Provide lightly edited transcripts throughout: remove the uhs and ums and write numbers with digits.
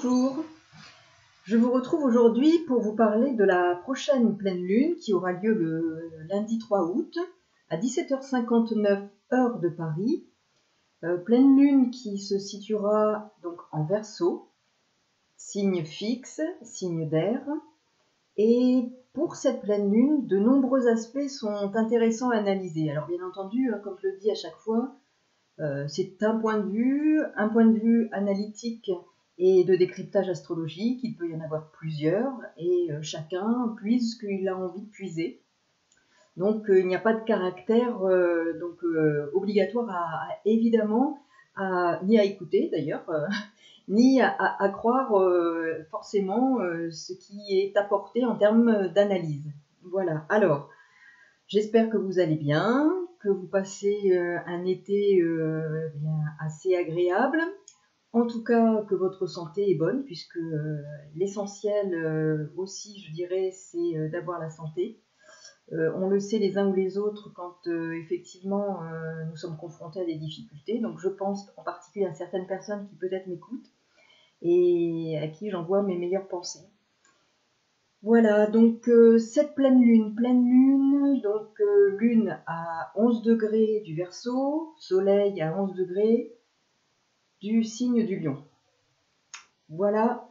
Bonjour, je vous retrouve aujourd'hui pour vous parler de la prochaine pleine lune qui aura lieu le lundi 3 août à 17h59 heure de Paris. Pleine lune qui se situera donc en Verseau, signe fixe, signe d'air. Et pour cette pleine lune, de nombreux aspects sont intéressants à analyser. Alors bien entendu, comme je le dis à chaque fois, c'est un point de vue analytique et de décryptage astrologique. Il peut y en avoir plusieurs et chacun puise ce qu'il a envie de puiser. Donc il n'y a pas de caractère obligatoire évidemment ni à écouter d'ailleurs, ni à croire forcément ce qui est apporté en termes d'analyse. Voilà, alors j'espère que vous allez bien, que vous passez un été assez agréable. En tout cas, que votre santé est bonne, puisque l'essentiel aussi, je dirais, c'est d'avoir la santé. On le sait les uns ou les autres quand effectivement nous sommes confrontés à des difficultés. Donc je pense en particulier à certaines personnes qui peut-être m'écoutent et à qui j'envoie mes meilleures pensées. Voilà, donc cette pleine lune, donc lune à 11 degrés du Verseau, soleil à 11 degrés du signe du Lion. Voilà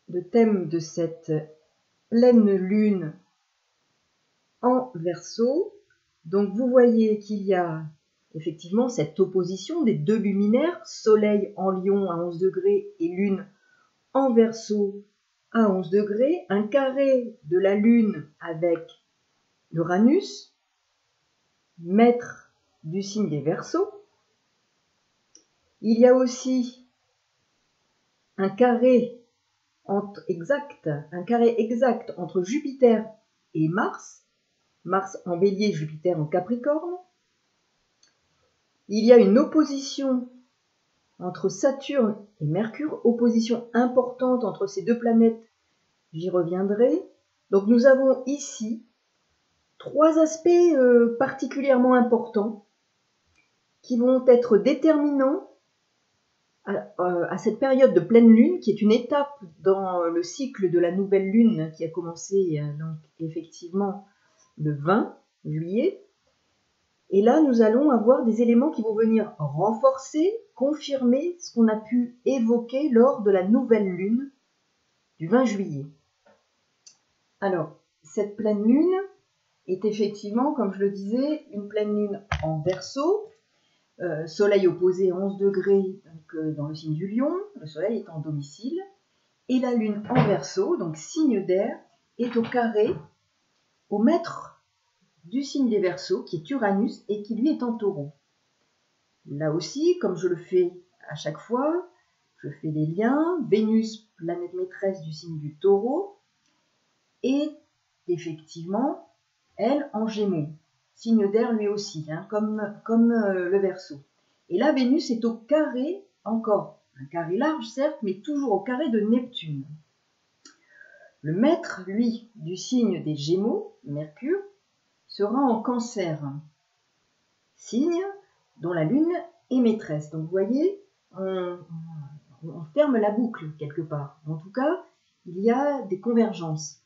le thème de cette pleine lune en Verseau. Donc vous voyez qu'il y a effectivement cette opposition des deux luminaires, soleil en Lion à 11 degrés et lune en Verseau à 11 degrés, un carré de la lune avec l'Uranus, maître du signe des Verseaux. Il y a aussi un carré exact entre Jupiter et Mars, Mars en Bélier, Jupiter en Capricorne. Il y a une opposition entre Saturne et Mercure, opposition importante entre ces deux planètes, j'y reviendrai. Donc nous avons ici trois aspects particulièrement importants qui vont être déterminants à cette période de pleine lune, qui est une étape dans le cycle de la nouvelle lune qui a commencé donc effectivement le 20 juillet. Et là, nous allons avoir des éléments qui vont venir renforcer, confirmer ce qu'on a pu évoquer lors de la nouvelle lune du 20 juillet. Alors, cette pleine lune est effectivement, comme je le disais, une pleine lune en Verseau, soleil opposé 11 degrés donc, dans le signe du Lion, le soleil est en domicile, et la lune en Verseau, donc signe d'air, est au carré, au maître du signe des Verseaux, qui est Uranus, et qui lui est en Taureau. Là aussi, comme je le fais à chaque fois, je fais les liens, Vénus, planète maîtresse du signe du Taureau, et effectivement, elle en Gémeaux, signe d'air lui aussi, comme le Verseau. Et là, Vénus est au carré, encore un carré large certes, mais toujours au carré de Neptune. Le maître, lui, du signe des Gémeaux, Mercure, sera en Cancer, signe dont la Lune est maîtresse. Donc vous voyez, on ferme la boucle quelque part. En tout cas, il y a des convergences.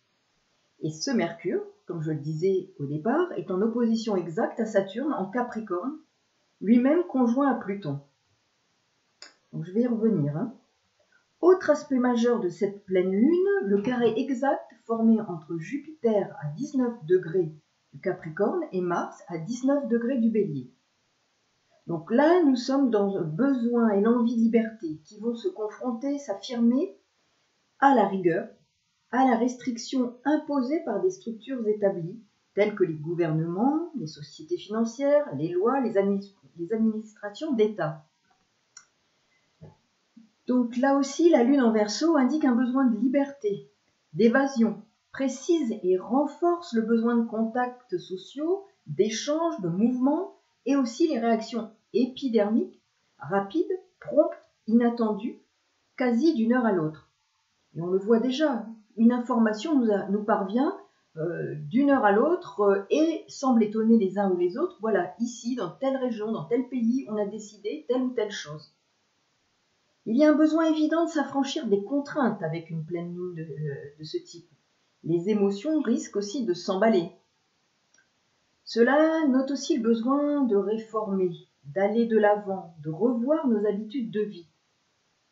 Et ce Mercure, comme je le disais au départ, est en opposition exacte à Saturne en Capricorne, lui-même conjoint à Pluton. Donc je vais y revenir. Autre aspect majeur de cette pleine lune, le carré exact formé entre Jupiter à 19 degrés du Capricorne et Mars à 19 degrés du Bélier. Donc là, nous sommes dans le besoin et l'envie de liberté qui vont se confronter, s'affirmer à la rigueur, à la restriction imposée par des structures établies, telles que les gouvernements, les sociétés financières, les lois, les administrations d'État. Donc là aussi, la Lune en Verseau indique un besoin de liberté, d'évasion, précise et renforce le besoin de contacts sociaux, d'échanges, de mouvements, et aussi les réactions épidermiques, rapides, promptes, inattendues, quasi d'une heure à l'autre. Et on le voit déjà, une information nous parvient d'une heure à l'autre et semble étonner les uns ou les autres. Voilà, ici, dans telle région, dans tel pays, on a décidé telle ou telle chose. Il y a un besoin évident de s'affranchir des contraintes avec une pleine lune de ce type. Les émotions risquent aussi de s'emballer. Cela note aussi le besoin de réformer, d'aller de l'avant, de revoir nos habitudes de vie.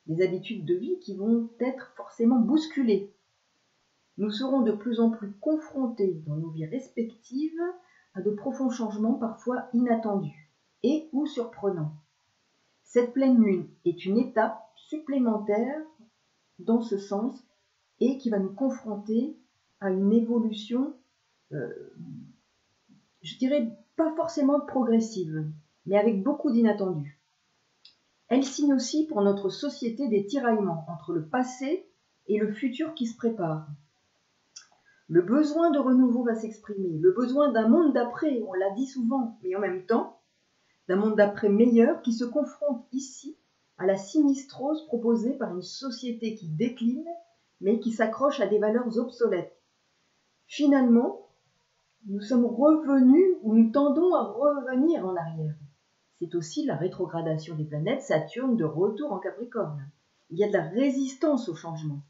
Des habitudes de vie qui vont être forcément bousculées. Nous serons de plus en plus confrontés dans nos vies respectives à de profonds changements parfois inattendus et ou surprenants. Cette pleine lune est une étape supplémentaire dans ce sens et qui va nous confronter à une évolution, je dirais pas forcément progressive, mais avec beaucoup d'inattendus. Elle signe aussi pour notre société des tiraillements entre le passé et le futur qui se prépare. Le besoin de renouveau va s'exprimer, le besoin d'un monde d'après, on l'a dit souvent, mais en même temps, d'un monde d'après meilleur qui se confronte ici à la sinistrose proposée par une société qui décline, mais qui s'accroche à des valeurs obsolètes. Finalement, nous sommes revenus ou nous tendons à revenir en arrière. C'est aussi la rétrogradation des planètes, Saturne de retour en Capricorne. Il y a de la résistance au changement.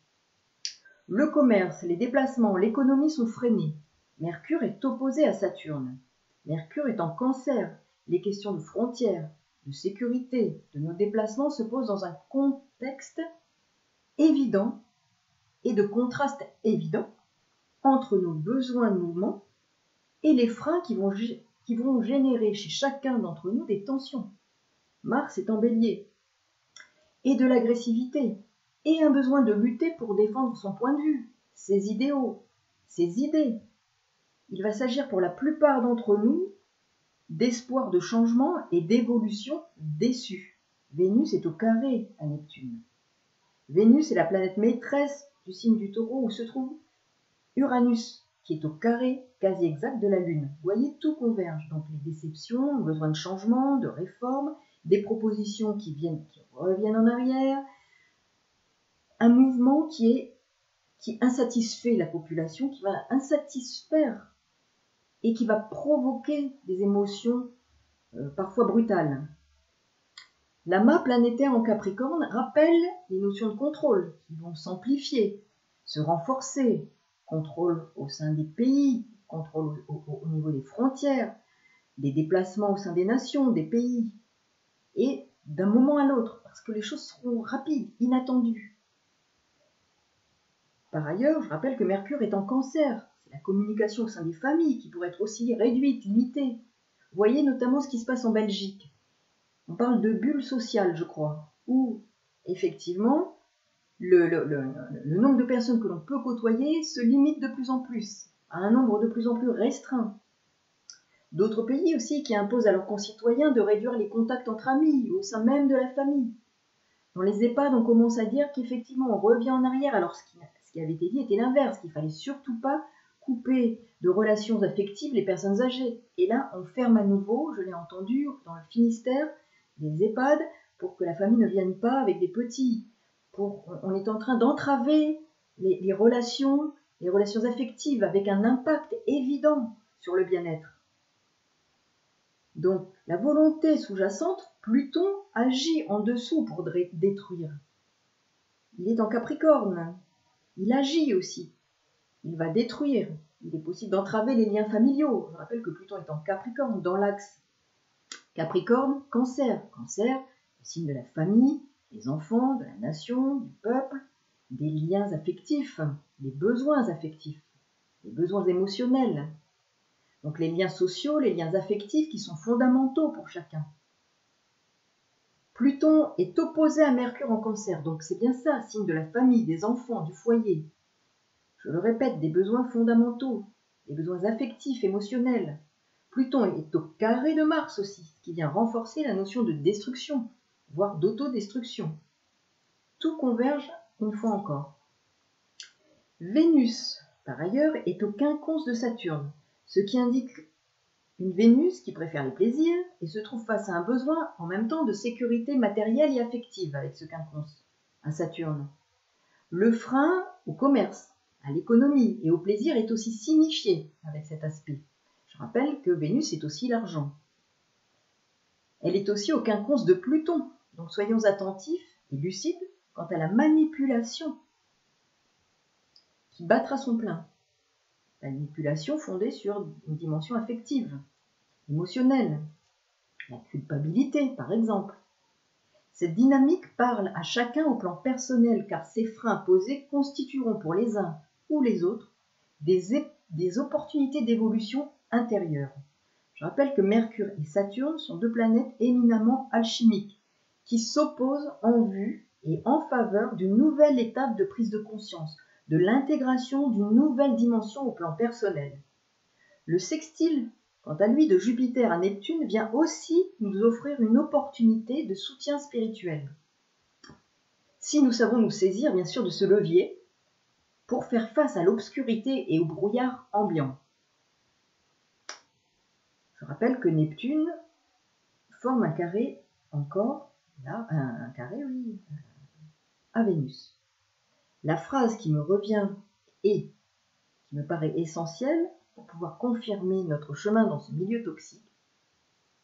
Le commerce, les déplacements, l'économie sont freinés. Mercure est opposé à Saturne. Mercure est en Cancer. Les questions de frontières, de sécurité, de nos déplacements se posent dans un contexte évident et de contraste évident entre nos besoins de mouvement et les freins qui vont générer chez chacun d'entre nous des tensions. Mars est en Bélier. Et de l'agressivité, et un besoin de lutter pour défendre son point de vue, ses idéaux, ses idées. Il va s'agir pour la plupart d'entre nous d'espoir de changement et d'évolution déçue. Vénus est au carré à Neptune. Vénus est la planète maîtresse du signe du Taureau où se trouve Uranus, qui est au carré quasi exact de la Lune. Vous voyez, tout converge. Donc les déceptions, le besoin de changement, de réforme, des propositions qui reviennent en arrière, un mouvement qui insatisfait la population, qui va insatisfaire et qui va provoquer des émotions parfois brutales. L'amas planétaire en Capricorne rappelle les notions de contrôle qui vont s'amplifier, se renforcer, contrôle au sein des pays, contrôle au niveau des frontières, des déplacements au sein des nations, des pays, et d'un moment à l'autre, parce que les choses seront rapides, inattendues. Par ailleurs, je rappelle que Mercure est en Cancer. C'est la communication au sein des familles qui pourrait être aussi réduite, limitée. Vous voyez notamment ce qui se passe en Belgique. On parle de bulle sociale, je crois, où effectivement le nombre de personnes que l'on peut côtoyer se limite de plus en plus, à un nombre de plus en plus restreint. D'autres pays aussi qui imposent à leurs concitoyens de réduire les contacts entre amis, au sein même de la famille. Dans les EHPAD, on commence à dire qu'effectivement, on revient en arrière, alors ce qui avait été dit était l'inverse, qu'il ne fallait surtout pas couper de relations affectives les personnes âgées. Et là, on ferme à nouveau, je l'ai entendu, dans le Finistère, des EHPAD, pour que la famille ne vienne pas avec des petits. On est en train d'entraver les relations affectives, avec un impact évident sur le bien-être. Donc, la volonté sous-jacente, Pluton agit en dessous pour détruire. Il est en Capricorne. Il agit aussi. Il va détruire. Il est possible d'entraver les liens familiaux. Je rappelle que Pluton est en Capricorne, dans l'axe Capricorne, Cancer. Cancer, le signe de la famille, des enfants, de la nation, du peuple, des liens affectifs, des besoins affectifs, des besoins émotionnels. Donc les liens sociaux, les liens affectifs qui sont fondamentaux pour chacun. Pluton est opposé à Mercure en Cancer, donc c'est bien ça, signe de la famille, des enfants, du foyer. Je le répète, des besoins fondamentaux, des besoins affectifs, émotionnels. Pluton est au carré de Mars aussi, ce qui vient renforcer la notion de destruction, voire d'autodestruction. Tout converge une fois encore. Vénus, par ailleurs, est au quinconce de Saturne, ce qui indique une Vénus qui préfère les plaisirs et se trouve face à un besoin en même temps de sécurité matérielle et affective avec ce quinconce, à Saturne. Le frein au commerce, à l'économie et au plaisir est aussi signifié avec cet aspect. Je rappelle que Vénus est aussi l'argent. Elle est aussi au quinconce de Pluton, donc soyons attentifs et lucide quant à la manipulation qui battra son plein. La manipulation fondée sur une dimension affective, émotionnelle, la culpabilité par exemple. Cette dynamique parle à chacun au plan personnel car ces freins posés constitueront pour les uns ou les autres des opportunités d'évolution intérieure. Je rappelle que Mercure et Saturne sont deux planètes éminemment alchimiques qui s'opposent en vue et en faveur d'une nouvelle étape de prise de conscience, de l'intégration d'une nouvelle dimension au plan personnel. Le sextile, quant à lui, de Jupiter à Neptune vient aussi nous offrir une opportunité de soutien spirituel. Si nous savons nous saisir, bien sûr, de ce levier pour faire face à l'obscurité et au brouillard ambiant. Je rappelle que Neptune forme un carré encore, là, un carré, oui, à Vénus. La phrase qui me revient et qui me paraît essentielle pour pouvoir confirmer notre chemin dans ce milieu toxique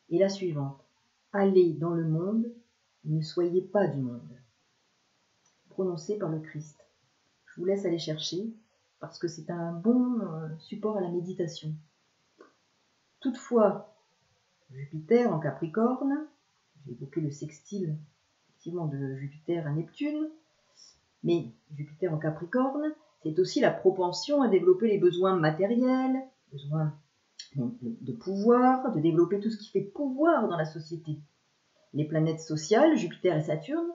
est la suivante. Allez dans le monde, ne soyez pas du monde. Prononcée par le Christ. Je vous laisse aller chercher parce que c'est un bon support à la méditation. Toutefois, Jupiter en Capricorne, j'ai évoqué le sextile effectivement de Jupiter à Neptune, mais Jupiter en Capricorne, c'est aussi la propension à développer les besoins matériels, besoins de pouvoir, de développer tout ce qui fait pouvoir dans la société. Les planètes sociales, Jupiter et Saturne,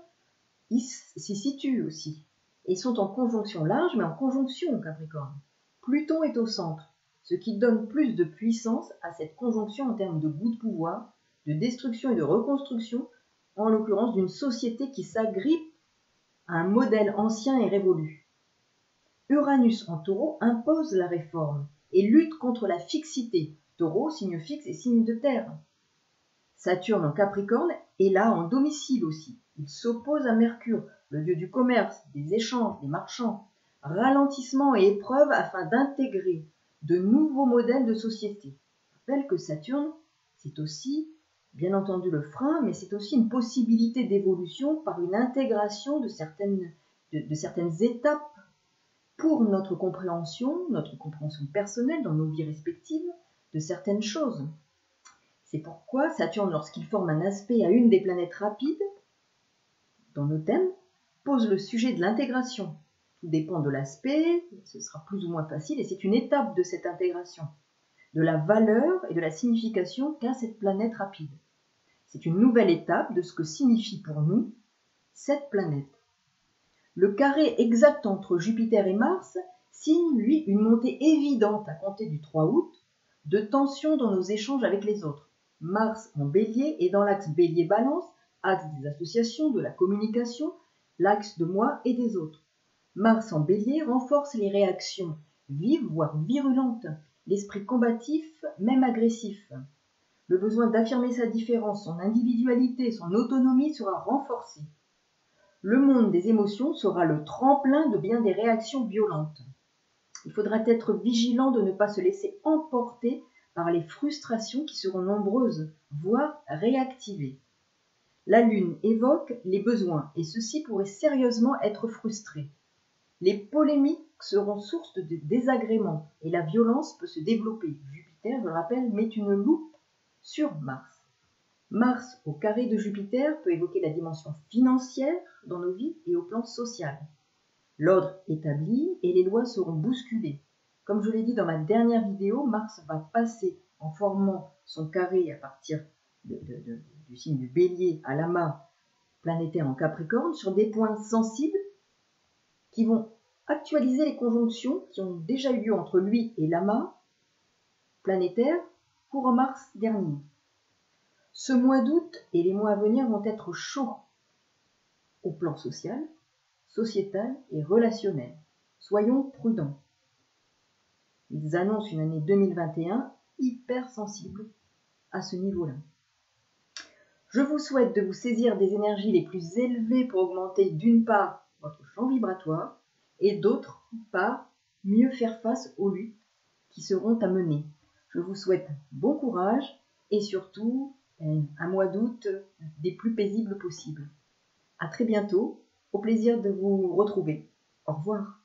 s'y situent aussi et sont en conjonction large, mais en conjonction en Capricorne. Pluton est au centre, ce qui donne plus de puissance à cette conjonction en termes de goût de pouvoir, de destruction et de reconstruction, en l'occurrence d'une société qui s'agrippe à un modèle ancien et révolu. Uranus en Taureau impose la réforme et lutte contre la fixité. Taureau, signe fixe et signe de terre. Saturne en Capricorne est là en domicile aussi. Il s'oppose à Mercure, le dieu du commerce, des échanges, des marchands. Ralentissement et épreuve afin d'intégrer de nouveaux modèles de société. Je rappelle que Saturne, c'est aussi, bien entendu, le frein, mais c'est aussi une possibilité d'évolution par une intégration de certaines étapes pour notre compréhension personnelle dans nos vies respectives de certaines choses. C'est pourquoi Saturne, lorsqu'il forme un aspect à une des planètes rapides, dans nos thèmes, pose le sujet de l'intégration. Tout dépend de l'aspect, ce sera plus ou moins facile, et c'est une étape de cette intégration, de la valeur et de la signification qu'a cette planète rapide. C'est une nouvelle étape de ce que signifie pour nous cette planète. Le carré exact entre Jupiter et Mars signe, lui, une montée évidente à compter du 3 août de tension dans nos échanges avec les autres. Mars en Bélier est dans l'axe Bélier-Balance, axe des associations, de la communication, l'axe de moi et des autres. Mars en Bélier renforce les réactions vives, voire virulentes, l'esprit combatif, même agressif. Le besoin d'affirmer sa différence, son individualité, son autonomie sera renforcé. Le monde des émotions sera le tremplin de bien des réactions violentes. Il faudra être vigilant de ne pas se laisser emporter par les frustrations qui seront nombreuses, voire réactivées. La Lune évoque les besoins et ceux-ci pourraient sérieusement être frustrés. Les polémiques seront source de désagréments et la violence peut se développer. Jupiter, je le rappelle, met une loupe sur Mars. Mars au carré de Jupiter peut évoquer la dimension financière dans nos vies et au plan social. L'ordre établi et les lois seront bousculées. Comme je l'ai dit dans ma dernière vidéo, Mars va passer en formant son carré à partir du signe du Bélier à l'amas planétaire en Capricorne sur des points sensibles qui vont actualiser les conjonctions qui ont déjà eu lieu entre lui et l'amas planétaire pour mars dernier. Ce mois d'août et les mois à venir vont être chauds au plan social, sociétal et relationnel. Soyons prudents. Ils annoncent une année 2021 hypersensible à ce niveau-là. Je vous souhaite de vous saisir des énergies les plus élevées pour augmenter d'une part votre champ vibratoire et d'autre part mieux faire face aux luttes qui seront à mener. Je vous souhaite bon courage et surtout un mois d'août des plus paisibles possibles. À très bientôt, au plaisir de vous retrouver. Au revoir.